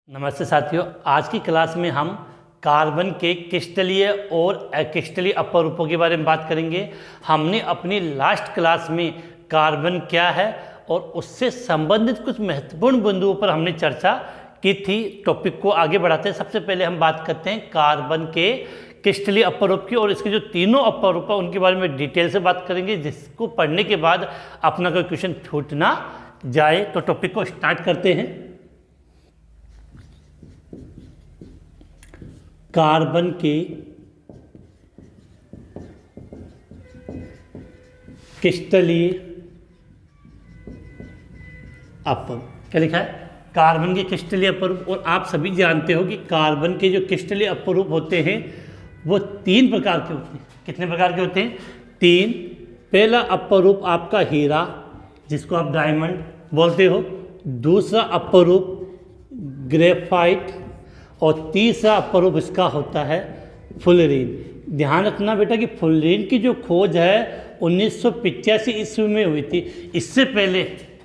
नमस्ते साथियों, आज की क्लास में हम कार्बन के क्रिस्टलीय और अक्रिस्टलीय अपरूपों के बारे में बात करेंगे। हमने अपनी लास्ट क्लास में कार्बन क्या है और उससे संबंधित कुछ महत्वपूर्ण बिंदुओं पर हमने चर्चा की थी। टॉपिक को आगे बढ़ाते हैं। सबसे पहले हम बात करते हैं कार्बन के क्रिस्टलीय अपरूप की और इसके जो तीनों अपरूप है उनके बारे में डिटेल से बात करेंगे, जिसको पढ़ने के बाद अपना कोई क्वेश्चन छूट ना जाए। तो टॉपिक को स्टार्ट करते हैं। कार्बन के क्रिस्टलीय अपरूप क्या लिखा है? कार्बन के क्रिस्टलीय अपरूप। और आप सभी जानते हो कि कार्बन के जो क्रिस्टलीय अपरूप होते हैं वो तीन प्रकार के होते हैं। कितने प्रकार के होते हैं? तीन। पहला अपरूप आपका हीरा, जिसको आप डायमंड बोलते हो। दूसरा अपरूप ग्रेफाइट और तीसरा अपरूप इसका होता है फुलरीन। ध्यान रखना बेटा कि फुलरीन की जो खोज है 1985 ईस्वी में हुई थी। इससे पहले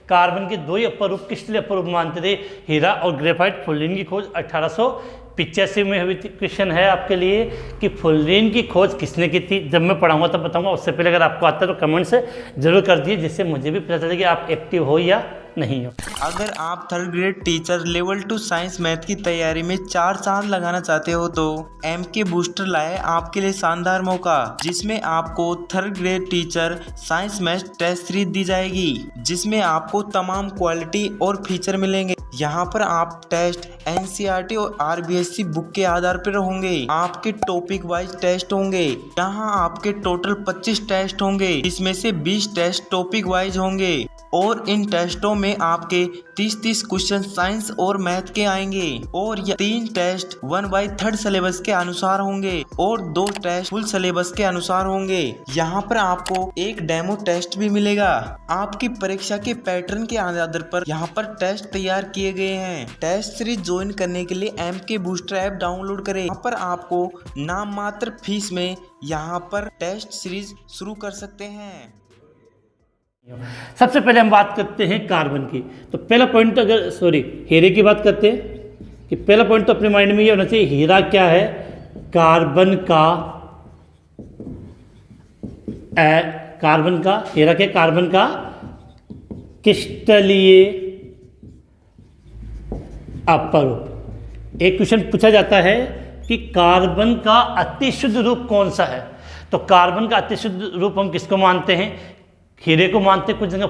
कार्बन के दो ही अपरूप क्रिस्टलीय अपरूप मानते थे, हीरा और ग्रेफाइट। फुलरीन की खोज 1885 में हुई थी। क्वेश्चन है आपके लिए कि फुलरीन की खोज किसने की थी? जब मैं पढ़ाऊंगा तब बताऊंगा। उससे पहले अगर आपको आता है तो कमेंट से जरूर कर दिए, जिससे मुझे भी पता चले कि आप एक्टिव हो या नहीं हो। अगर आप third grade teacher level 2 science math की तैयारी में 4 चांद लगाना चाहते हो तो MK बूस्टर लाए आपके लिए शानदार मौका, जिसमें आपको third grade teacher science math test series दी जाएगी, जिसमें आपको तमाम क्वालिटी और फीचर मिलेंगे। यहाँ पर आप टेस्ट NCERT और RBSC बुक के आधार पर होंगे। आपके टॉपिक वाइज टेस्ट होंगे। यहाँ आपके टोटल 25 टेस्ट होंगे, जिसमें से 20 टेस्ट टॉपिक वाइज होंगे और इन टेस्टों में आपके 30 क्वेश्चन साइंस और मैथ के आएंगे। और ये 3 टेस्ट 1/3 सिलेबस के अनुसार होंगे और 2 टेस्ट फुल सिलेबस के अनुसार होंगे। यहाँ पर आपको एक डेमो टेस्ट भी मिलेगा। आपकी परीक्षा के पैटर्न के आधार पर यहाँ पर टेस्ट तैयार किए गए हैं। टेस्ट सीरीज ज्वाइन करने के लिए MK बूस्टर ऐप डाउनलोड करें। यहाँ पर आपको नाम मात्र फीस में यहाँ पर टेस्ट सीरीज शुरू कर सकते हैं। सबसे पहले हम बात करते हैं कार्बन की। तो पहला पॉइंट हीरे की बात करते हैं कि पहला पॉइंट तो अपने माइंड में ये होना चाहिए, हीरा क्या है? कार्बन का हीरा क्या? कार्बन का क्रिस्टलीय अपरूप। एक क्वेश्चन पूछा जाता है कि कार्बन का अतिशुद्ध रूप कौन सा है? तो कार्बन का अतिशुद्ध रूप हम किसको मानते हैं? हीरे को मानते। कुछ जगह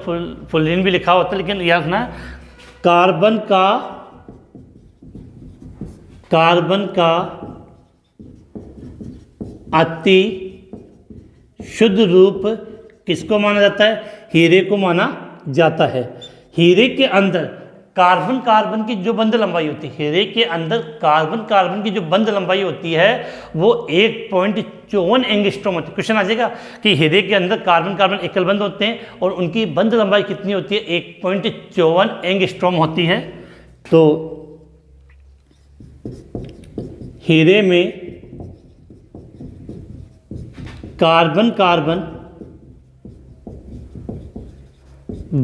फुलरीन भी लिखा होता है, लेकिन याद रखना कार्बन का अति शुद्ध रूप किसको माना जाता है? हीरे को माना जाता है। हीरे के अंदर कार्बन की जो बंध लंबाई होती है, हीरे के अंदर कार्बन की जो बंध लंबाई होती है वो 1.54 एंगस्ट्रॉम होती है। क्वेश्चन आ जाएगा कि हीरे के अंदर कार्बन एकल बंध होते हैं और उनकी बंध लंबाई कितनी होती है? 1.54 एंगस्ट्रॉम होती है। तो हीरे में कार्बन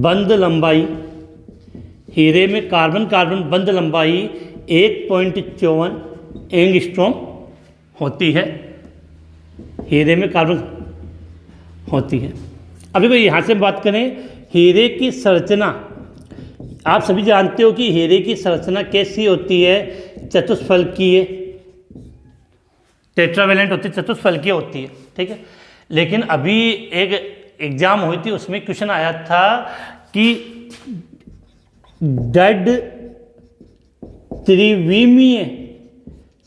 बंध लंबाई, हीरे में कार्बन बंध लंबाई 1.54 एंगस्ट्रॉम होती है। हीरे में कार्बन होती है। अभी कोई यहाँ से बात करें हीरे की संरचना। आप सभी जानते हो कि हीरे की संरचना कैसी होती है? चतुष्फलकीय, टेट्रावेलेंट होती है, चतुष्फलकीय होती है। ठीक है। लेकिन अभी एक एग्जाम हुई थी, उसमें क्वेश्चन आया था कि डेड त्रिविमीय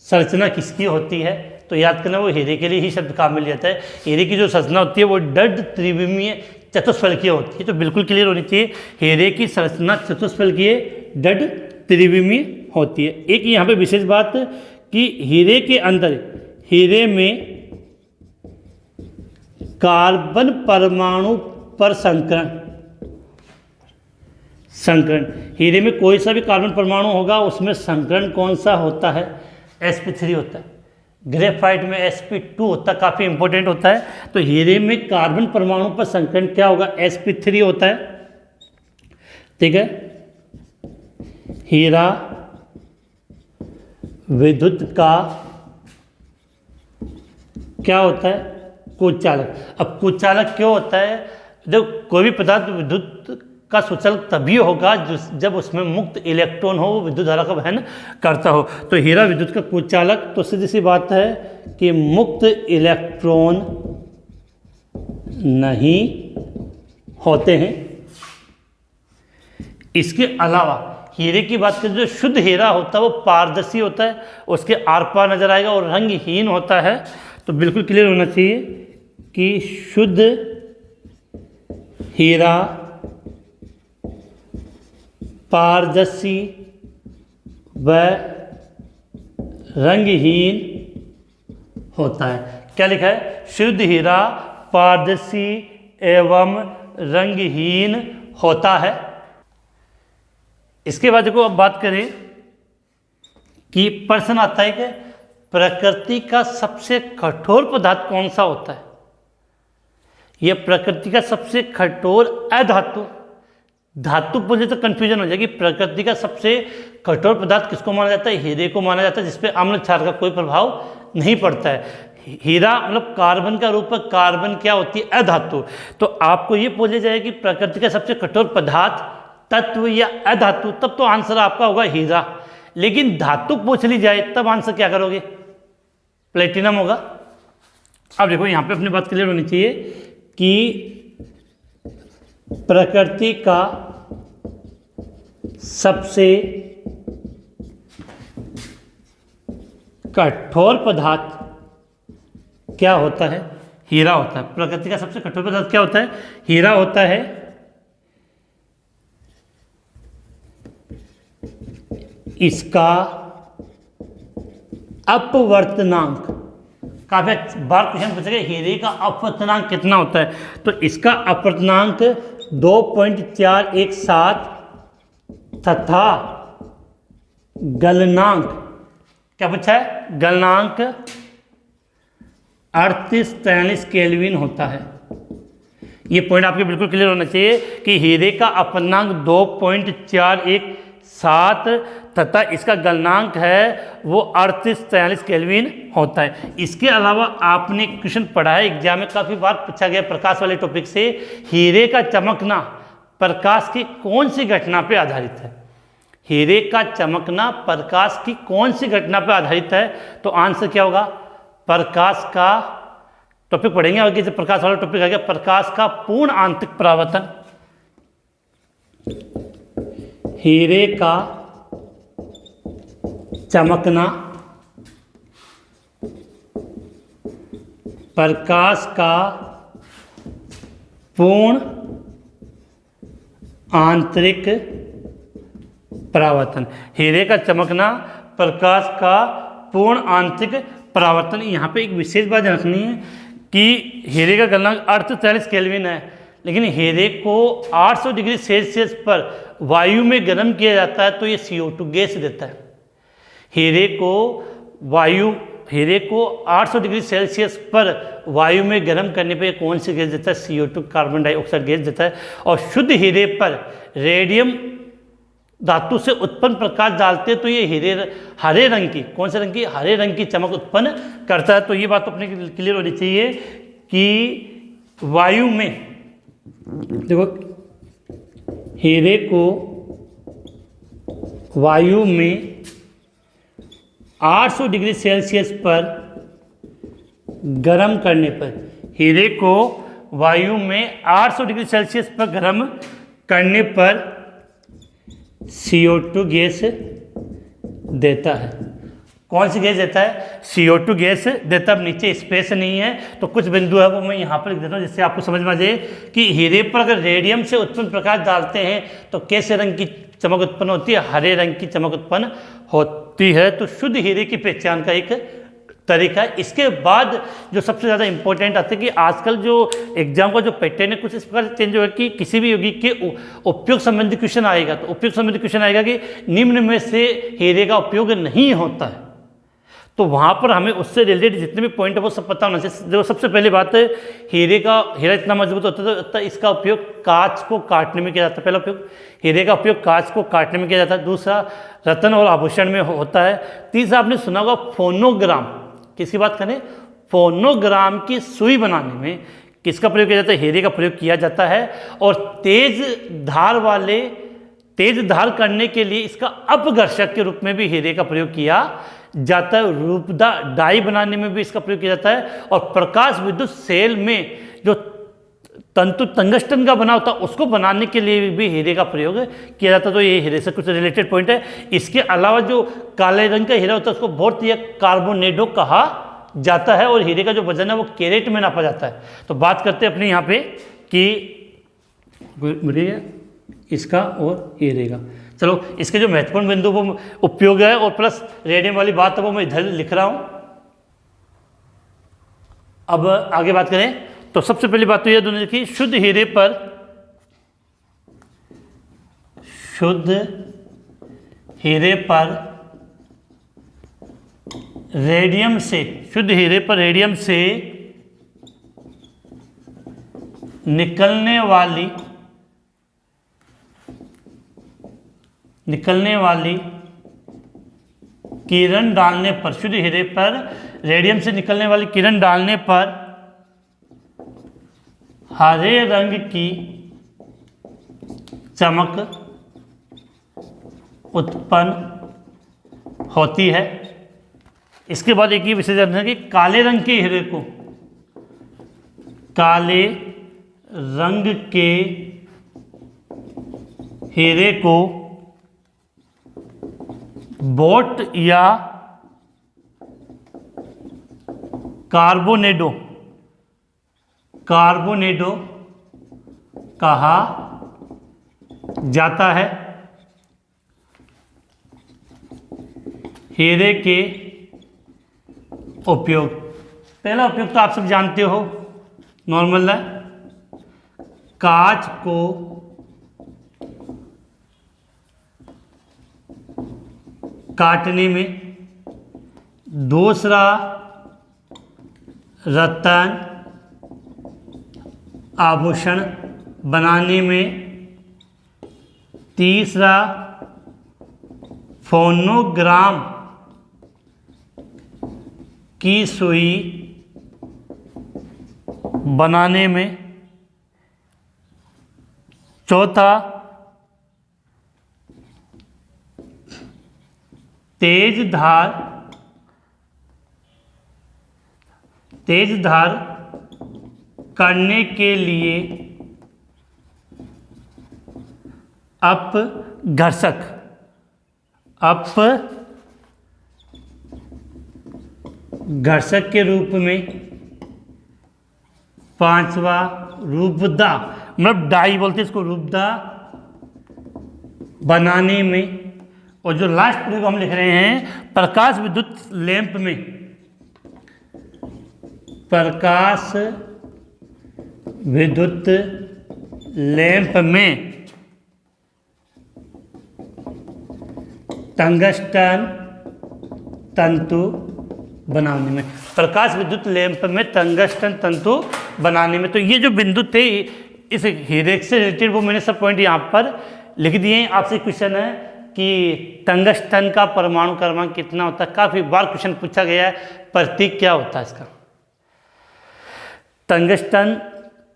संरचना किसकी होती है? तो याद करना वो हीरे के लिए ही शब्द काम मिल जाता है। हीरे की जो संरचना होती है वो डेड त्रिविमीय चतुष्फलकीय होती है। तो बिल्कुल क्लियर होनी चाहिए, हीरे की संरचना चतुष्फलकीय डेड त्रिविमीय होती है। एक यहाँ पे विशेष बात कि हीरे में कार्बन परमाणु पर संकरण, हीरे में कोई सा भी कार्बन परमाणु होगा उसमें संकरण कौन सा होता है? sp3 होता है। ग्रेफाइट में sp2 होता है, काफ़ी इंपॉर्टेंट होता है। तो हीरे में कार्बन परमाणु पर संकरण क्या होगा? sp3 होता है। ठीक है। हीरा विद्युत का क्या होता है? कुचालक। अब कुचालक क्यों होता है? जब कोई भी पदार्थ विद्युत का सुचालक तभी होगा जब उसमें मुक्त इलेक्ट्रॉन हो, वो विद्युत धारा का वहन करता हो। तो हीरा विद्युत का कुचालक तो सीधी सी बात है कि मुक्त इलेक्ट्रॉन नहीं होते हैं। इसके अलावा हीरे की बात करें, जो शुद्ध हीरा होता है वो पारदर्शी होता है, उसके आर पार नजर आएगा और रंगहीन होता है। तो बिल्कुल क्लियर होना चाहिए कि शुद्ध हीरा पारदर्शी व रंगहीन होता है। क्या लिखा है? शुद्ध हीरा पारदर्शी एवं रंगहीन होता है। इसके बाद देखो, अब बात करें कि प्रश्न आता है कि प्रकृति का सबसे कठोर पदार्थ कौन सा होता है? यह प्रकृति का सबसे कठोर अधातु, धातु बोले तो कंफ्यूजन हो जाएगी। प्रकृति का सबसे कठोर पदार्थ किसको माना जाता है? हीरे को माना जाता है, जिसपे अम्ल क्षार का कोई प्रभाव नहीं पड़ता है। हीरा मतलब कार्बन का रूप है, कार्बन क्या होती है? अधातु। तो आपको ये बोला जाए कि प्रकृति का सबसे कठोर पदार्थ तत्व या अधातु, तब तो आंसर आपका होगा हीरा। लेकिन धातु पूछ ली जाए तब आंसर क्या करोगे? प्लेटिनम होगा। अब देखो यहाँ पे अपनी बात क्लियर होनी चाहिए कि प्रकृति का सबसे कठोर पदार्थ क्या होता है? हीरा होता है। प्रकृति का सबसे कठोर पदार्थ क्या होता है? हीरा होता है। इसका अपवर्तनांक, काफी बार क्वेश्चन पूछेगा हीरे का अपवर्तनांक कितना होता है, तो इसका अपवर्तनांक 2.417 तथा गलनांक, क्या पूछा है? गलनांक 3843 केल्विन होता है। ये पॉइंट आपके बिल्कुल क्लियर होना चाहिए कि हीरे का अपवर्तनांक 2.417 तथा इसका गलनांक है वो 3843 केल्विन होता है। इसके अलावा आपने क्वेश्चन पढ़ा है एग्जाम में, काफ़ी बार पूछा गया प्रकाश वाले टॉपिक से, हीरे का चमकना प्रकाश की कौन सी घटना पे आधारित है? हीरे का चमकना प्रकाश की कौन सी घटना पे आधारित है? तो आंसर क्या होगा? प्रकाश का टॉपिक पढ़ेंगे आगे, जब प्रकाश वाला टॉपिक आ गया, प्रकाश का पूर्ण आंतरिक परावर्तन। हीरे का चमकना प्रकाश का पूर्ण आंतरिक परावर्तन। हीरे का चमकना प्रकाश का पूर्ण आंतरिक परावर्तन। यहाँ पे एक विशेष बात रखनी है कि हीरे का गलनांक 3843 केल्विन है, लेकिन हीरे को 800 डिग्री सेल्सियस पर वायु में गर्म किया जाता है तो ये CO2 गैस देता है। हीरे को 800 डिग्री सेल्सियस पर वायु में गर्म करने पर कौन सी गैस देता है? CO2 कार्बन डाइऑक्साइड गैस देता है। और शुद्ध हीरे पर रेडियम धातु से उत्पन्न प्रकाश डालते हैं तो ये हीरे हरे रंग की, कौन से रंग की? हरे रंग की चमक उत्पन्न करता है। तो ये बात अपने क्लियर होनी चाहिए कि वायु में, देखो हीरे को वायु में 800 डिग्री सेल्सियस पर गर्म करने पर, हीरे को वायु में 800 डिग्री सेल्सियस पर गर्म करने पर CO2 गैस देता है। कौन सी गैस देता है? CO2 गैस देता है। अब नीचे स्पेस नहीं है तो कुछ बिंदु है वो मैं यहाँ पर लिख देता हूँ जिससे आपको समझ में आ जाए कि हीरे पर अगर रेडियम से उत्पन्न प्रकाश डालते हैं तो कैसे रंग की चमक उत्पन्न होती है? हरे रंग की चमक उत्पन्न होती है। तो शुद्ध हीरे की पहचान का एक तरीका है। इसके बाद जो सबसे ज़्यादा इंपॉर्टेंट आता है कि आजकल जो एग्जाम का जो पैटर्न है कुछ इस प्रकार चेंज होगा कि किसी भी यौगिक के उपयोग संबंधी क्वेश्चन आएगा तो उपयोग संबंधी क्वेश्चन आएगा कि निम्न में से हीरे का उपयोग नहीं होता है। तो वहाँ पर हमें उससे रिलेटेड जितने भी पॉइंट है वो सब पता होना चाहिए। देखो सबसे पहली बात है, हीरा इतना मजबूत होता है इसका उपयोग कांच को काटने में किया जाता है। पहला उपयोग हीरे का उपयोग कांच को काटने में किया जाता है। दूसरा रत्न और आभूषण में होता है। तीसरा आपने सुना होगा फोनोग्राम, किसकी बात करें, फोनोग्राम की सुई बनाने में किसका प्रयोग किया जाता है, हीरे का प्रयोग किया जाता है। और तेज धार करने के लिए इसका अपघर्षक के रूप में भी हीरे का प्रयोग किया जाता है। रूपदा डाई बनाने में भी इसका प्रयोग किया जाता है। और प्रकाश विद्युत सेल में जो तंतु टंगस्टन का बना होता है उसको बनाने के लिए भी हीरे का प्रयोग किया जाता है। तो ये हीरे से कुछ रिलेटेड पॉइंट है। इसके अलावा जो काले रंग का हीरा होता है उसको बहुत ही कार्बोनेडो कहा जाता है। और हीरे का जो वजन है वो कैरेट में नापा जाता है। तो बात करते हैं अपने यहाँ पे कि इसका और हीरे का। चलो इसके जो महत्वपूर्ण बिंदु वो उपयोग है और प्लस रेडियम वाली बात है वो मैं इधर लिख रहा हूँ। अब आगे बात करें तो सबसे पहली बात तो यह दोनों देखिए, शुद्ध हीरे पर रेडियम से निकलने वाली किरण डालने पर, शुद्ध हीरे पर रेडियम से निकलने वाली किरण डालने पर हरे रंग की चमक उत्पन्न होती है। इसके बाद एक ही विशेष है कि काले रंग के हीरे को बोट या कार्बोनेडो कहा जाता है। हीरे के उपयोग, पहला उपयोग तो आप सब जानते हो, नॉर्मल है, कांच को काटने में। दूसरा रत्न आभूषण बनाने में। तीसरा फोनोग्राम की सुई बनाने में। चौथा तेज धार करने के लिए अपघर्षक के रूप में। पांचवा रूपदा, मतलब डाई बोलते हैं इसको, रूपदा बनाने में। और जो लास्ट प्रयोग हम लिख रहे हैं, प्रकाश विद्युत लैंप में टंगस्टन तंतु बनाने में। प्रकाश विद्युत लैंप में टंगस्टन तंतु बनाने में। तो ये जो बिंदु थे इस हीरे से रिलेटेड वो मैंने सब पॉइंट यहाँ पर लिख दिए। आपसे क्वेश्चन है कि टंगस्टन का परमाणु क्रमांक कितना होता है, काफ़ी बार क्वेश्चन पूछा गया है। प्रतीक क्या होता है इसका? टंगस्टन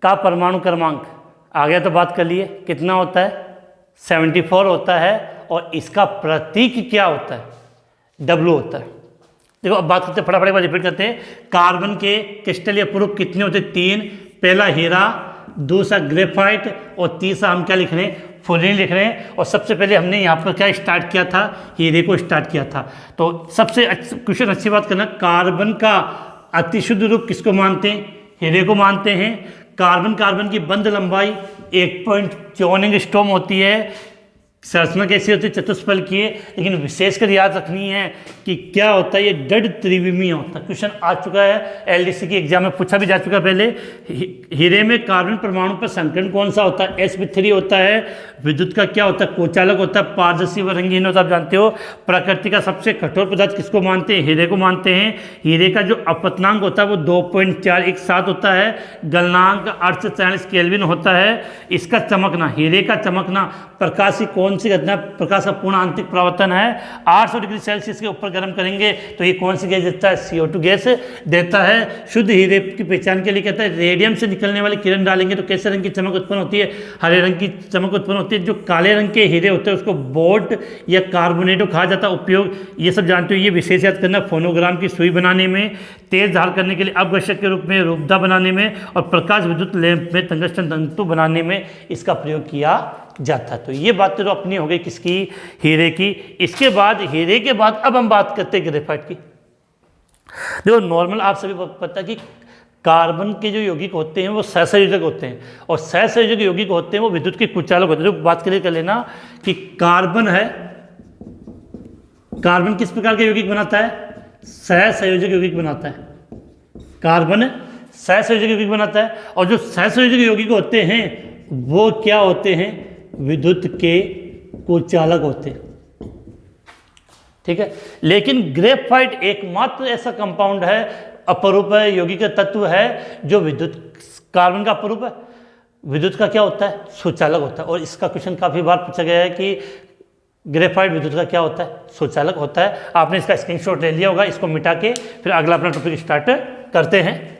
का परमाणु क्रमांक आ गया तो बात कर लिए, कितना होता है? 74 होता है। और इसका प्रतीक क्या होता है? W होता है। देखो अब बात करते हैं, फटाफट रिपीट करते हैं। कार्बन के क्रिस्टलीय अपूर्व कितने होते हैं? 3। पहला हीरा, दूसरा ग्रेफाइट और तीसरा हम क्या लिख रहे हैं? फुलिन लिख रहे हैं। और सबसे पहले हमने यहाँ पर क्या स्टार्ट किया था? हीरे को स्टार्ट किया था। तो सबसे क्वेश्चन अच्छी बात करना, कार्बन का अतिशुद्ध रूप किसको मानते हैं? हीरे को मानते हैं। कार्बन की बंध लंबाई 1.54 एंगस्ट्रॉम होती है। संरचना कैसी होती है, चतुष्फल की है, लेकिन विशेषकर याद रखनी है कि क्या होता है, ये डड त्रिविमीय होता है। क्वेश्चन आ चुका है, एलडीसी की एग्जाम में पूछा भी जा चुका है पहले। हीरे में कार्बन परमाणु पर संकरण कौन सा होता है, sp3 होता है। विद्युत का क्या होता है, कोचालक होता है, पारदर्शी व रंगीन होता है। आप जानते हो प्रकृति का सबसे कठोर पदार्थ किसको मानते हैं, हीरे को मानते हैं। हीरे का जो अपतनांक होता है वो 2.417 होता है, गलनांक 843 केल्विन होता है। इसका चमकना, हीरे का चमकना प्रकाश की कौन सी घटना, प्रकाश का पूर्ण आंतरिक परावर्तन है। 800 डिग्री सेल्सियस के ऊपर गर्म करेंगे तो ये कौन सी गैस देता है, CO2 गैस देता है। शुद्ध हीरे की पहचान के लिए कहता है रेडियम से निकलने वाली किरण डालेंगे तो कैसे रंग की चमक उत्पन्न होती है, हरे रंग की चमक उत्पन्न होती है। जो काले रंग के हीरे होते हैं उसको बोट या कार्बोनेटो कहा जाता है। उपयोग ये सब जानते हो, ये विशेष याद करना, फोनोग्राम की सुई बनाने में, तेज धार करने के लिए अपघर्षक के रूप में, रूपदा बनाने में, और प्रकाश विद्युत लैंप में टंगस्टन तंतु बनाने में इसका प्रयोग किया जाता है। तो ये बात तो अपनी हो गई किसकी, हीरे की। इसके बाद, हीरे के बाद अब हम बात करते हैं ग्रेफाइट की। देखो नॉर्मल आप सभी को पता है कि कार्बन के जो यौगिक होते हैं वो सहसंयोजक होते हैं, और सहसंयोजक यौगिक होते हैं वो विद्युत के कुचालक होते हैं। जो बात क्लियर कर लेना कि कार्बन है, कार्बन किस प्रकार के यौगिक बनाता है, सहसंयोजक यौगिक बनाता है। कार्बन सहसंयोजक यौगिक बनाता है, और जो सहसंयोजक यौगिक होते हैं वो क्या होते हैं, विद्युत के कुचालक होते हैं। ठीक है, लेकिन ग्रेफाइट एकमात्र ऐसा कंपाउंड है, अपरूप है, यौगिक तत्व है जो विद्युत, कार्बन का अपरूप है, विद्युत का क्या होता है, सुचालक होता है। और इसका क्वेश्चन काफी बार पूछा गया है कि ग्रेफाइट विद्युत का क्या होता है, सुचालक होता है। आपने इसका स्क्रीनशॉट ले लिया होगा, इसको मिटा के फिर अगला अपना टॉपिक स्टार्ट करते हैं।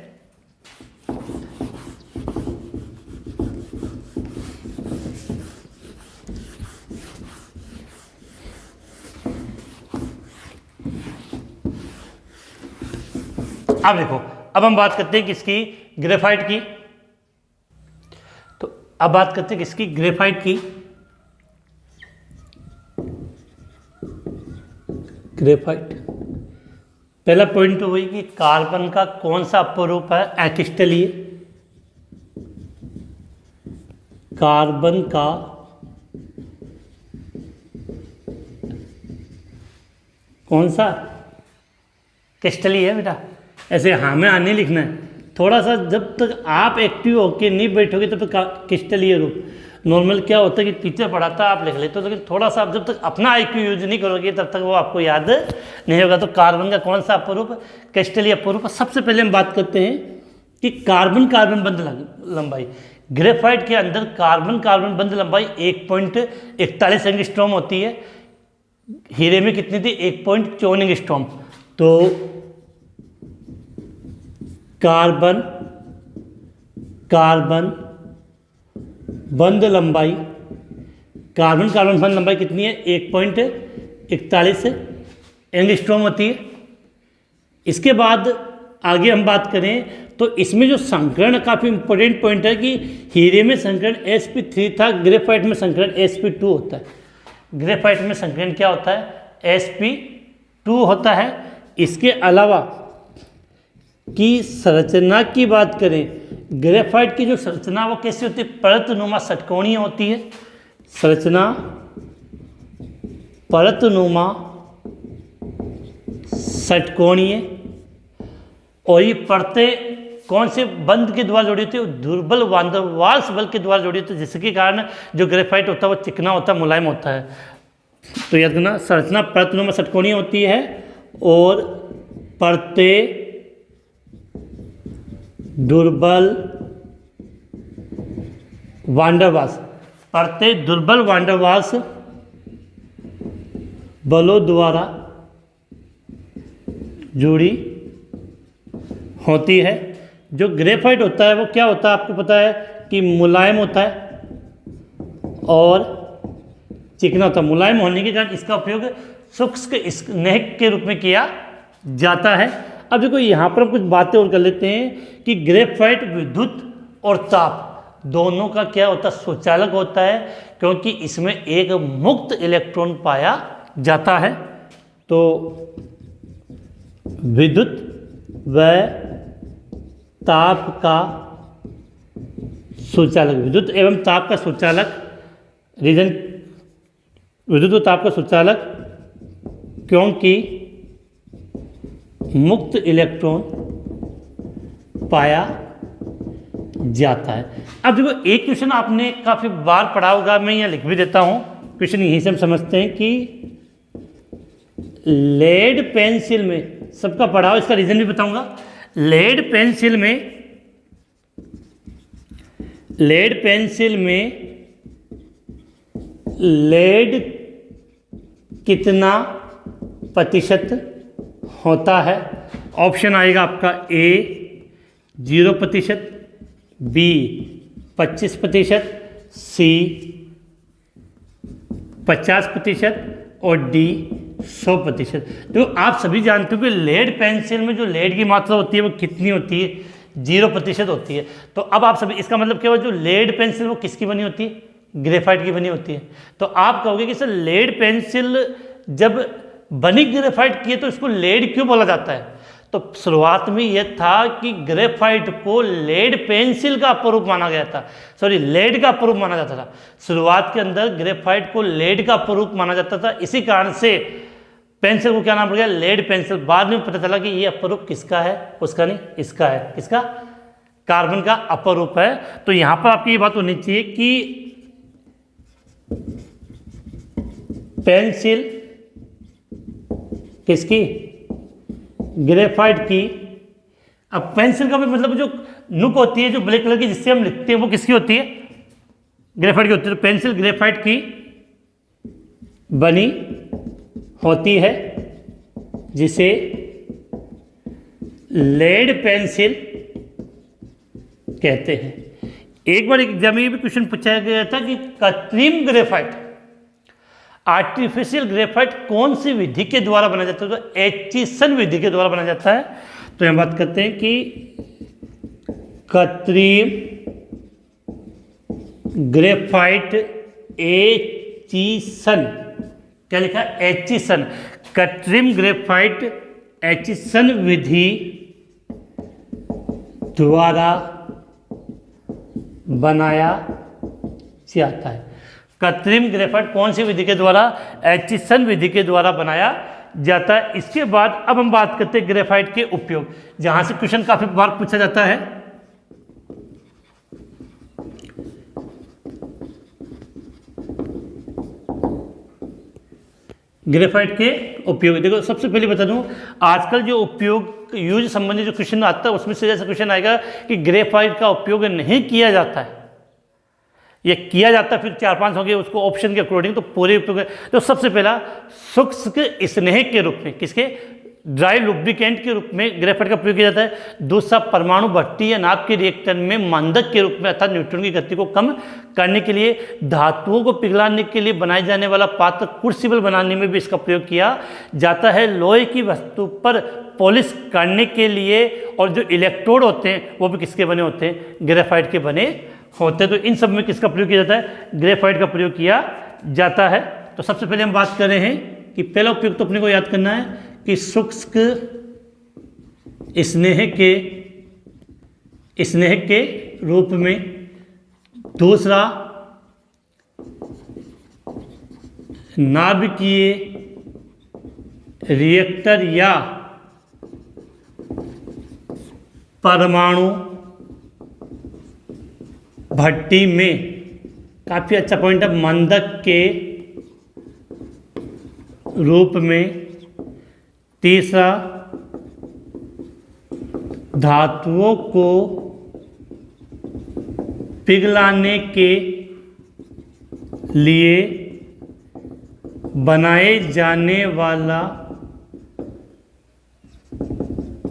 अब देखो, अब हम बात करते हैं किसकी, ग्रेफाइट की। तो अब बात करते हैं किसकी, ग्रेफाइट की। ग्रेफाइट पहला पॉइंट तो वही कि कार्बन का कौन सा अपरूप है, अक्रिस्टलीय। कार्बन का कौन सा, क्रिस्टलीय है बेटा, ऐसे हाँ में आने लिखना है। थोड़ा सा जब तक आप एक्टिव होके नहीं बैठोगे तब तक क्रिस्टलीय रूप। नॉर्मल क्या होता है कि टीचर पढ़ाता है आप लिख लेते हो, लेकिन थोड़ा सा आप जब तक अपना IQ यूज नहीं करोगे तब तक वो आपको याद नहीं होगा। तो कार्बन का कौन सा अपरूप, क्रिस्टलीय अपरूप। सबसे पहले हम बात करते हैं कि कार्बन कार्बन बंध लंबाई। ग्रेफाइट के अंदर कार्बन कार्बन बंध लंबाई 1.41 एंगस्ट्रॉम होती है। हीरे में कितनी थी, 1.54 एंगस्ट्रॉम। तो कार्बन कार्बन बंध लंबाई, कार्बन कार्बन बंध लंबाई कितनी है, 1.41 एंगस्ट्रॉम होती है। इसके बाद आगे हम बात करें तो इसमें जो संकरण काफ़ी इंपॉर्टेंट पॉइंट है कि हीरे में संकरण sp3 था, ग्रेफाइट में संकरण sp2 होता है। ग्रेफाइट में संकरण क्या होता है, sp2 होता है। इसके अलावा की संरचना की बात करें, ग्रेफाइट की जो संरचना वो कैसी होती है, परतनुमा षटकोणीय होती है। संरचना परतनुमा षटकोणीय, और ये परतें कौन से बंध के द्वारा जुड़ी होती है, दुर्बल वान डर वाल्स बल के द्वारा जुड़ी होती है, जिसके कारण जो ग्रेफाइट होता है वो चिकना होता है, मुलायम होता है। तो याद करना, संरचना परतनुमा षटकोणीय होती है और परतें दुर्बल वान डर वाल्स, परतें दुर्बल वान डर वाल्स बलों द्वारा जुड़ी होती है। जो ग्रेफाइट होता है वो क्या होता है, आपको पता है कि मुलायम होता है और चिकना होता है। मुलायम होने के कारण इसका उपयोग शुष्क स्नेहक के रूप में किया जाता है। अब देखो यहाँ पर हम कुछ बातें और कर लेते हैं कि ग्रेफाइट विद्युत और ताप दोनों का क्या होता है, सुचालक होता है, क्योंकि इसमें एक मुक्त इलेक्ट्रॉन पाया जाता है। तो विद्युत व ताप का सुचालक, विद्युत एवं ताप का सुचालक, रीजन विद्युत ताप का सूचालक क्योंकि मुक्त इलेक्ट्रॉन पाया जाता है। अब देखो एक क्वेश्चन आपने काफ़ी बार पढ़ा होगा, मैं यहाँ लिख भी देता हूँ, क्वेश्चन यहीं से हम समझते हैं कि लेड पेंसिल में, सबका पढ़ा हो, इसका रीजन भी बताऊंगा। लेड पेंसिल में लेड कितना प्रतिशत होता है? ऑप्शन आएगा आपका ए 0%, बी 25%, सी 50% और डी 100%। तो आप सभी जानते हो कि लेड पेंसिल में जो लेड की मात्रा होती है वो कितनी होती है? 0% होती है। तो अब आप सभी, इसका मतलब क्या हुआ, जो लेड पेंसिल वो किसकी बनी होती है? ग्रेफाइट की बनी होती है। तो आप कहोगे कि सर लेड पेंसिल जब बनी ग्रेफाइट की है तो इसको लेड क्यों बोला जाता है? तो शुरुआत में यह था कि ग्रेफाइट को लेड पेंसिल का अपरूप माना गया था, सॉरी लेड का अपरूप माना जाता था। शुरुआत के अंदर ग्रेफाइट को लेड का अपरूप माना जाता था, इसी कारण से पेंसिल को क्या नाम पड़ गया? Lead pencil. बाद में पता चला कि ये अपरूप किसका है? उसका नहीं, इसका है। किसका? कार्बन का अपरूप है। तो यहां पर आपकी ये बात होनी चाहिए कि पेंसिल किसकी? ग्रेफाइट की। अब पेंसिल का भी मतलब जो नुक होती है, जो ब्लैक कलर की जिससे हम लिखते हैं, वो किसकी होती है? ग्रेफाइट की होती है। तो पेंसिल ग्रेफाइट की बनी होती है, जिसे लेड पेंसिल कहते हैं। एक बार एग्जाम में भी क्वेश्चन पूछा गया था कि कृत्रिम ग्रेफाइट, आर्टिफिशियल ग्रेफाइट कौन सी विधि के द्वारा बनाया जाता है? तो एचिसन विधि के द्वारा बनाया जाता है। तो हम बात करते हैं कि कृत्रिम ग्रेफाइट एचिसन, क्या लिखा? एचिसन। कृत्रिम ग्रेफाइट एचिसन विधि द्वारा बनाया जाता है। कृत्रिम ग्रेफाइट कौन सी विधि के द्वारा? एचिसन विधि के द्वारा बनाया जाता है। इसके बाद अब हम बात करते हैं ग्रेफाइट के उपयोग, जहां से क्वेश्चन काफी बार पूछा जाता है। ग्रेफाइट के उपयोग देखो, सबसे पहले बता दूं, आजकल जो उपयोग यूज संबंधी जो क्वेश्चन आता है उसमें से जैसा क्वेश्चन आएगा कि ग्रेफाइट का उपयोग नहीं किया जाता है, ये किया जाता है, फिर 4-5 होंगे उसको ऑप्शन के अकॉर्डिंग, तो पूरे उपयोग है। तो सबसे पहला शुष्क स्नेह के रूप में, किसके? ड्राई लुब्रिकेंट के रूप में ग्रेफाइट का प्रयोग किया जाता है। दूसरा, परमाणु भट्टी या नाभ के रिएक्टर में मंदक के रूप में, अर्थात न्यूट्रॉन की गति को कम करने के लिए। धातुओं को पिघलाने के लिए बनाए जाने वाला पात्र क्रूसिबल बनाने में भी इसका प्रयोग किया जाता है। लोहे की वस्तु पर पॉलिश करने के लिए, और जो इलेक्ट्रोड होते हैं वो भी किसके बने होते हैं? ग्रेफाइट के बने होते हैं। तो इन सब में किसका प्रयोग किया जाता है? ग्रेफाइट का प्रयोग किया जाता है। तो सबसे पहले हम बात कर रहे हैं कि पहला उपयोग तो अपने को याद करना है कि शुष्क स्नेह के रूप में। दूसरा, नाभिकीय रिएक्टर या परमाणु भट्टी में, काफी अच्छा पॉइंट है, मंदक के रूप में। तीसरा, धातुओं को पिघलाने के लिए बनाए जाने वाला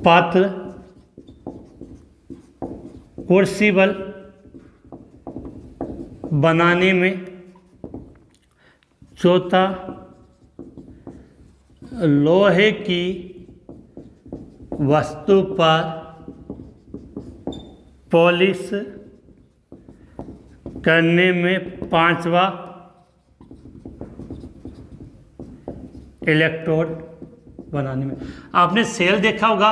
पात्र क्रूसिबल बनाने में। चौथा, लोहे की वस्तु पर पॉलिश करने में। पांचवा, इलेक्ट्रोड बनाने में। आपने सेल देखा होगा,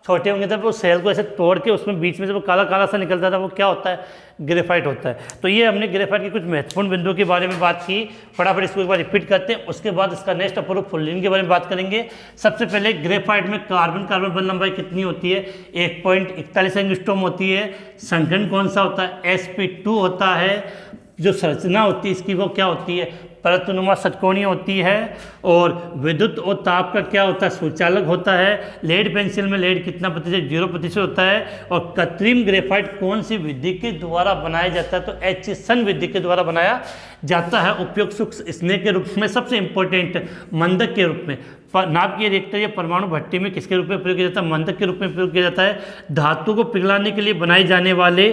छोटे होंगे तब वो सेल को ऐसे तोड़ के उसमें बीच में से वो काला काला सा निकलता था, वो क्या होता है, ग्रेफाइट होता है। तो ये हमने ग्रेफाइट की कुछ महत्वपूर्ण बिंदुओं के बारे में बात की। फटाफट इसको एक बार रिपीट करते हैं, उसके बाद इसका नेक्स्ट अप्रूप फुल्लिन के बारे में बात करेंगे। सबसे पहले ग्रेफाइट में कार्बन कार्बन बंध लंबाई कितनी होती है, 1.41 एंगस्ट्रॉम होती है। संघटन कौन सा होता है, sp2 होता है। जो संरचना होती है इसकी वो क्या होती है, परतनुमा षटकोणीय होती है। और विद्युत और ताप का क्या होता है, सुचालक होता है। लेड पेंसिल में लेड कितना प्रतिशत, 0% होता है। और कृत्रिम ग्रेफाइट कौन सी विधि के द्वारा बनाया जाता है, तो एचिसन विधि के द्वारा बनाया जाता है। उपयोग सूक्ष्म स्नेह के रूप में, सबसे इंपॉर्टेंट मंदक के रूप में, नाभिकीय रिएक्टर या परमाणु भट्टी में किसके रूप में प्रयोग किया जाता है, मंदक के रूप में प्रयोग किया जाता है। धातु को पिघलाने के लिए बनाए जाने वाले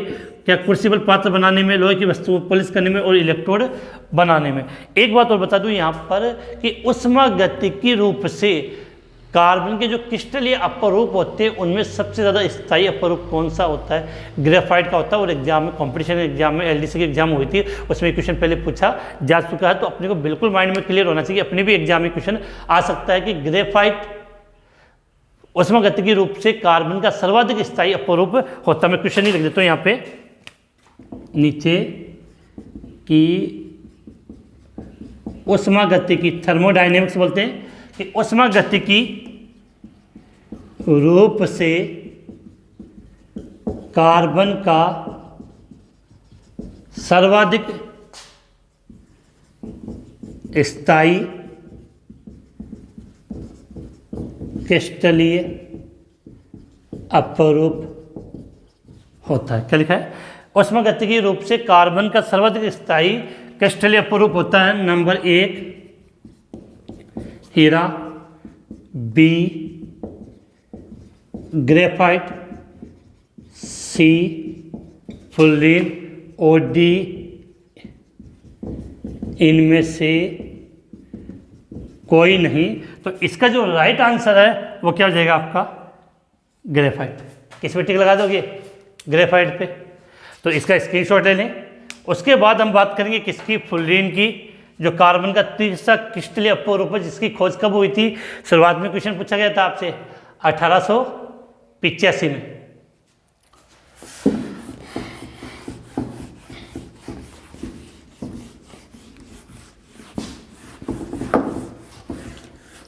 क्या क्रूसिबल पात्र बनाने में, लोहे की वस्तु को पॉलिश करने में और इलेक्ट्रोड बनाने में। एक बात और बता दूं यहाँ पर कि उष्मागतिकी रूप से कार्बन के जो क्रिस्टलीय अपरूप होते हैं उनमें सबसे ज़्यादा स्थायी अपरूप कौन सा होता है, ग्रेफाइट का होता है। और एग्जाम में, कॉम्पिटिशन एग्जाम में, एलडीसी की एग्जाम हुई थी, उसमें क्वेश्चन पहले पूछा जा चुका है, तो अपने को बिल्कुल माइंड में क्लियर होना चाहिए। अपने भी एग्जाम में क्वेश्चन आ सकता है कि ग्रेफाइट उष्मागतिकी रूप से कार्बन का सर्वाधिक स्थायी अपरूप होता है। मैं क्वेश्चन ही लिख देता हूँ यहाँ पे नीचे कि उष्मागतिकी, थर्मोडायनेमिक्स बोलते हैं कि उष्मागतिकी रूप से कार्बन का सर्वाधिक स्थायी क्रिस्टलीय अपरूप होता है। क्या लिखा है, उष्मागतिकी रूप से कार्बन का सर्वाधिक स्थायी क्रिस्टलीय अपरूप होता है। नंबर 1 हीरा, बी ग्रेफाइट, सी फुल्लिन और डी इनमें से कोई नहीं। तो इसका जो राइट आंसर है वो क्या हो जाएगा आपका, ग्रेफाइट। किस पे टिक लगा दोगे, ग्रेफाइट पे। तो इसका स्क्रीनशॉट ले लें। उसके बाद हम बात करेंगे किसकी, फुल्लिन की, जो कार्बन का तीसरा क्रिस्टलीय अपरूप है, जिसकी खोज कब हुई थी। शुरुआत में क्वेश्चन पूछा गया था आपसे 1885 में।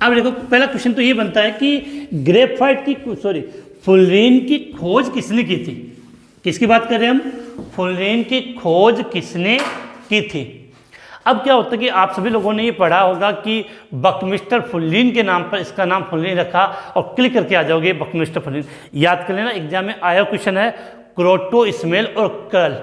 अब देखो पहला क्वेश्चन तो ये बनता है कि ग्रेफाइट की, फुल्लिन की खोज किसने की थी। किसकी बात कर रहे हैं हम, फुल्लिन की खोज किसने की थी। अब क्या होता है कि आप सभी लोगों ने ये पढ़ा होगा कि बकमिस्टर फुल्लिन के नाम पर इसका नाम फुल्लिन रखा, और क्लिक करके आ जाओगे बकमिस्टर फुल्लिन। याद कर लेना, एग्जाम में आया क्वेश्चन है क्रोटो, स्मेल और कर्ल।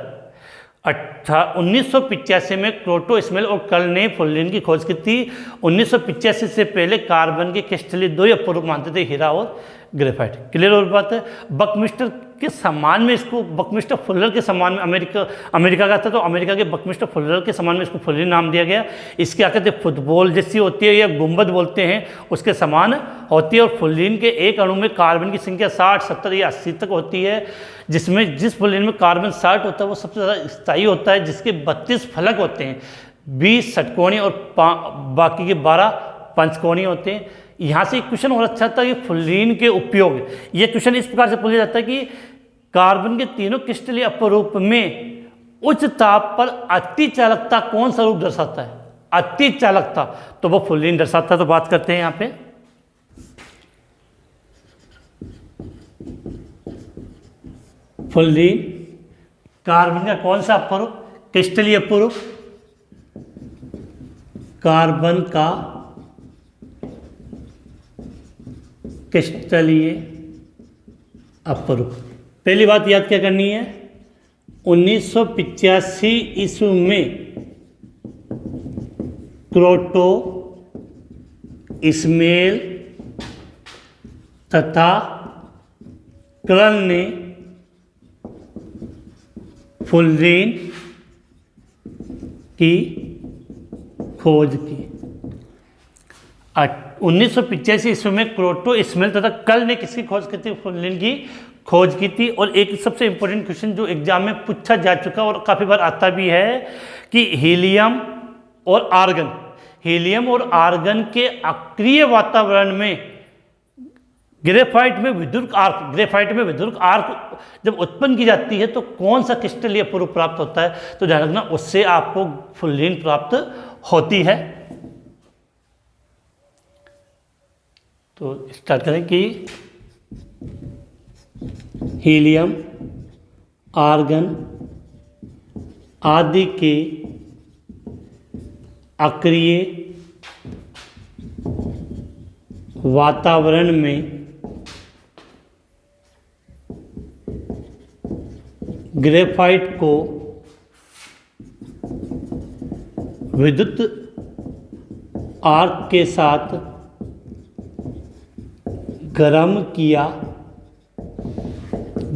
1985 में क्रोटो, स्मेल और कर्ल ने फुल्लिन की खोज की थी। 1985 से पहले कार्बन के क्रिस्टलीय दो ही अपरूप मानते थे, हीरा और ग्रेफाइट। क्लियर और बात है। बकमिस्टर के सम्मान में इसको, बकमिस्टर फुल्लर के सम्मान में, अमेरिका का था तो अमेरिका के बकमिस्टर फुल्लर के सम्मान में इसको फुल्लिन नाम दिया गया। इसकी क्या कहते हैं, फुटबॉल जैसी होती है या गुंबद बोलते हैं, उसके समान होती है। और फुल्लिन के एक अणु में कार्बन की संख्या 60, 70 या 80 तक होती है, जिसमें जिस फुल्लिन में कार्बन 60 होता है वो सबसे ज़्यादा स्थायी होता है, जिसके 32 फलक होते हैं, 20 षटकोणीय और बाकी के 12 पंचकोणीय होते हैं। यहाँ से एक क्वेश्चन और अच्छा था कि फुल्लिन के उपयोग, ये क्वेश्चन इस प्रकार से पूछा जाता है कि कार्बन के तीनों क्रिस्टलीय अपरूप में उच्च ताप पर अति चालकता कौन सा रूप दर्शाता है, अति चालकता, तो वो फुल्लिन दर्शाता है। तो बात करते हैं यहाँ पे, फुल्लिन कार्बन का कौन सा अपरूप, क्रिस्टलीय अपरूप, कार्बन का क्रिस्टलीय अपरूप। पहली बात याद क्या करनी है, 1985 ईस्वी में क्रोटो, स्मेल तथा कर्ल ने फुल्लिन की खोज की। 1985 ईस्वी में क्रोटो, स्मेल तथा कर्ल ने किसकी खोज की थी, फुल्लिन की खोज की थी। और एक सबसे इंपॉर्टेंट क्वेश्चन जो एग्जाम में पूछा जा चुका और काफ़ी बार आता भी है कि हीलियम और आर्गन, हीलियम और आर्गन के अक्रिय वातावरण में ग्रेफाइट में विद्युत आर्क जब उत्पन्न की जाती है तो कौन सा क्रिस्टलीय अपूर्व प्राप्त होता है, तो ध्यान रखना उससे आपको फुल्लीन प्राप्त होती है। तो स्टार्ट करें कि हीलियम, आर्गन आदि के अक्रिय वातावरण में ग्रेफाइट को विद्युत आर्क के साथ गर्म किया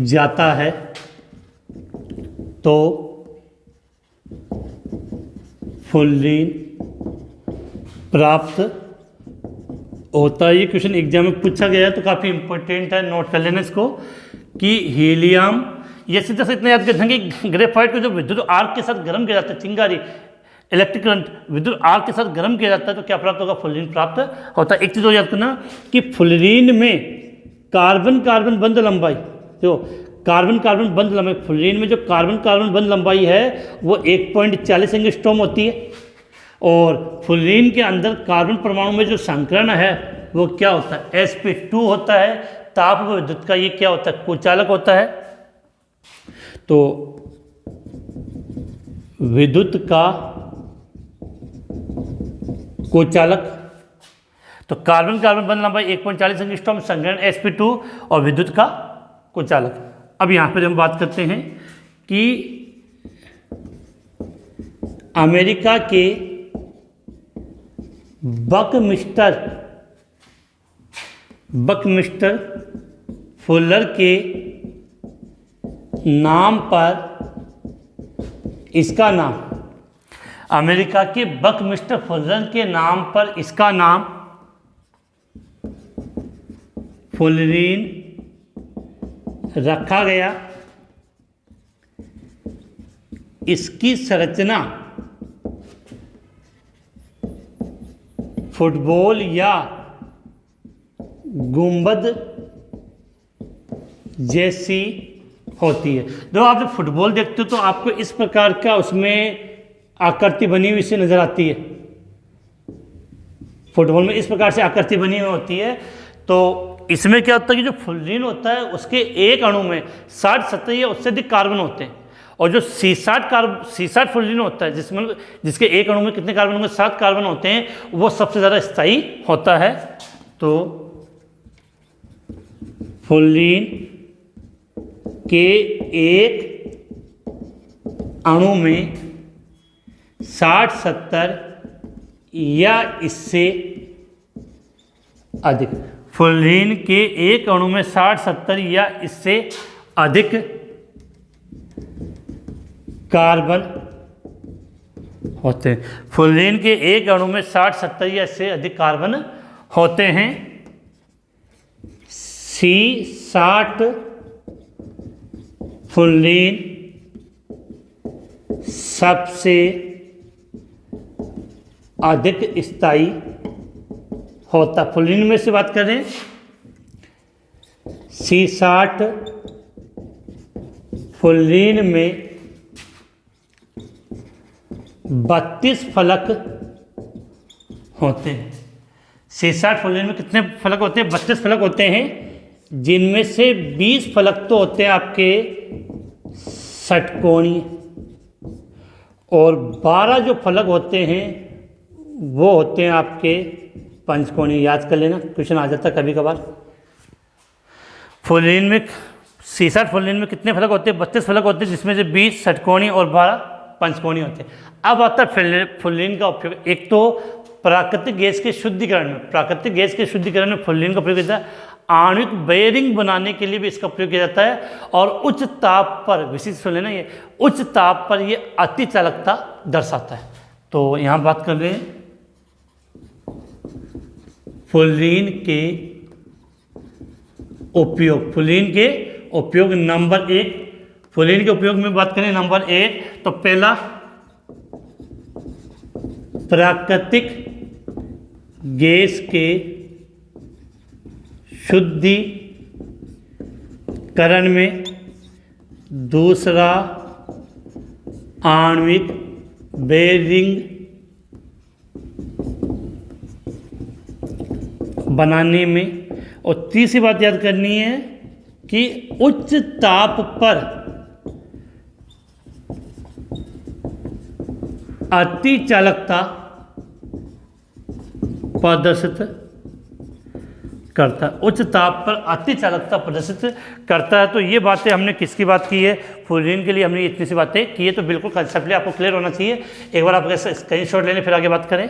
जाता है तो फुल्लीन प्राप्त होता है। ये क्वेश्चन एग्जाम में पूछा गया है तो काफ़ी इंपॉर्टेंट है, नोट कर लेना इसको कि हीलियम, ये सीधा से इतना याद कर देंगे ग्रेफाइट को जब विद्युत आर्क के साथ गर्म किया जाता है, चिंगारी इलेक्ट्रिक करंट विद्युत आर्क के साथ गर्म किया जाता है तो क्या प्राप्त होगा, फुल्लीन प्राप्त होता है। एक चीज़ और याद करना कि फुल्लीन में कार्बन कार्बन बंध लंबाई, जो कार्बन कार्बन बंध लंबाई, फुल्लीन में जो कार्बन कार्बन बंध लंबाई है वो 1.40 एंगस्ट्रॉम होती है, और फुल्लीन के अंदर कार्बन परमाणु में जो संकरण है वो क्या होता है, sp2 होता है। ताप विद्युत का ये क्या होता है, कुचालक होता है। तो विद्युत का कुचालक, तो कार्बन कार्बन बंध लंबाई 1.40 एंगस्ट्रॉम, संकरण sp2 और विद्युत का कुचालक। अब यहाँ पर हम बात करते हैं कि अमेरिका के बकमिस्टर फुलर के नाम पर इसका नाम, अमेरिका के बकमिस्टर फुलर के नाम पर इसका नाम फुल्लीन रखा गया। इसकी संरचना फुटबॉल या गुंबद जैसी होती है। जब आप जब फुटबॉल देखते हो तो आपको इस प्रकार का उसमें आकृति बनी हुई से नजर आती है, फुटबॉल में इस प्रकार से आकृति बनी हुई होती है। तो इसमें क्या होता है कि जो फुल्लीन होता है उसके एक अणु में 60-70 या उससे अधिक कार्बन होते हैं, और जो C60 फुल्लीन होता है जिसके एक अणु में कितने कार्बन होंगे, 7 कार्बन होते हैं, वो सबसे ज़्यादा स्थायी होता है। तो फुल्लीन के एक अणु में 60-70 या इससे अधिक, फुल्लीन के एक अणु में 60-70 या इससे अधिक कार्बन होते हैं। फुल्लीन के एक अणु में 60-70 या इससे अधिक कार्बन होते हैं। C60 फुल्लीन सबसे अधिक स्थायी होता। फुल्लीन में से बात करें, C60 फुल्लीन में 32 फलक होते हैं। C60 फुल्लीन में कितने फलक होते हैं, 32 फलक होते हैं, जिनमें से 20 फलक तो होते हैं आपके षटकोणीय, और 12 जो फलक होते हैं वो होते हैं आपके पंचकोणीय। याद कर लेना, क्वेश्चन आ जाता है कभी कभार। फुल्लीन में C60 फुल्लीन में कितने फलक होते हैं, 32 फलक होते हैं, जिसमें से 20 षटकोणीय और 12 पंचकोणीय होते हैं। अब आता है फुल्लीन का उपयोग, एक तो प्राकृतिक गैस के शुद्धिकरण में फुल्लीन का प्रयोग किया जाता है। आणविक बेयरिंग बनाने के लिए भी इसका प्रयोग किया जाता है, और उच्च ताप पर, विशिष्ट सुन लेना, ये उच्च ताप पर ये अति चालकता दर्शाता है। तो यहाँ बात कर रहे हैं फुल्लीन के उपयोग नंबर 1। फुल्लीन के उपयोग में बात करें नंबर 1, तो पहला प्राकृतिक गैस के शुद्धिकरण में दूसरा आणविक बेरिंग बनाने में, और तीसरी बात याद करनी है कि उच्च ताप पर अति चालकता प्रदर्शित करता है। उच्च ताप पर अति चालकता प्रदर्शित करता है। तो ये बातें हमने किसकी बात की है, फ्लोरीन के लिए हमने इतनी सी बातें की है। तो बिल्कुल कंसेप्टली आपको क्लियर होना चाहिए। एक बार आप स्क्रीनशॉट ले लें, फिर आगे बात करें।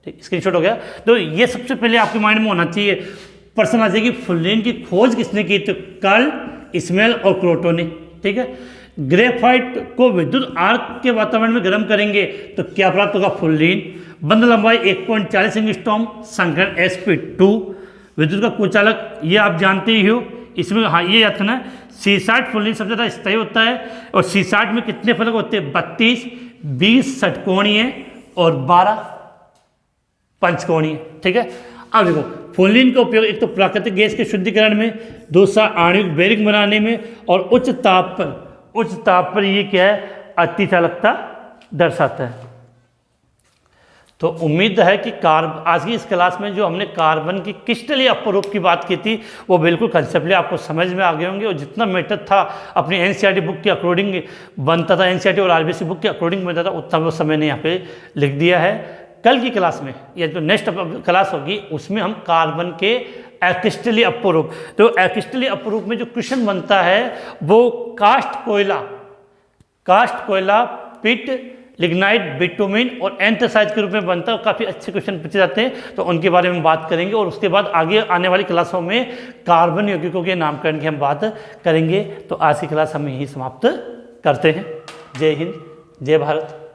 ठीक, स्क्रीनशॉट हो गया। तो ये सबसे पहले आपके माइंड में होना चाहिए। प्रश्न आ जाएगी फ्लोरीन की खोज किसने की, तो कार्ल स्मेल और क्रोटो ने। ठीक है, ग्रेफाइट को विद्युत आर्क के वातावरण में गर्म करेंगे तो क्या प्राप्त होगा, फ्लोरीन। बंद लंबाई 1.40 एंगस्ट्रॉम, संकरण sp2, विद्युत का कुचालक ये आप जानते ही हो। इसमें हाँ ये याद रखना, C60 फ्लोरीन सबसे ज़्यादा स्थायी होता है। और C60 में कितने फलक होते हैं, 32, 20 षटकोणीय और 12 पंचकोणीय। ठीक है, अब देखो फ्लोरीन का उपयोग एक तो प्राकृतिक गैस के शुद्धिकरण में, दूसरा आणविक बेरिंग बनाने में, और उच्च ताप पर ये क्या है, अति चालकता दर्शाता है। तो उम्मीद है कि आज की इस क्लास में जो हमने कार्बन की क्रिस्टलीय अपरूप की बात की थी वो बिल्कुल कंसेप्टली आपको समझ में आ गए होंगे। और जितना मेथड था अपनी एनसीईआरटी बुक के अकॉर्डिंग बनता था, एनसीईआरटी और आरबीसी बुक के अकॉर्डिंग बनता था, उतना वो समय ने यहाँ पे लिख दिया है। कल की क्लास में या जो नेक्स्ट क्लास होगी उसमें हम कार्बन के एक्रिस्टलीय अपरूप, तो एक्रिस्टलीय अपरूप में जो क्वेश्चन बनता है वो कास्ट कोयला, पिट, लिग्नाइट, बिटुमिन और एंथ्रासाइड के रूप में बनता है। और काफ़ी अच्छे क्वेश्चन पूछे जाते हैं, तो उनके बारे में बात करेंगे। और उसके बाद आगे आने वाली क्लासों में कार्बन यौगिकों के नामकरण की हम बात करेंगे। तो आज की क्लास हम यही समाप्त करते हैं। जय हिंद, जय भारत।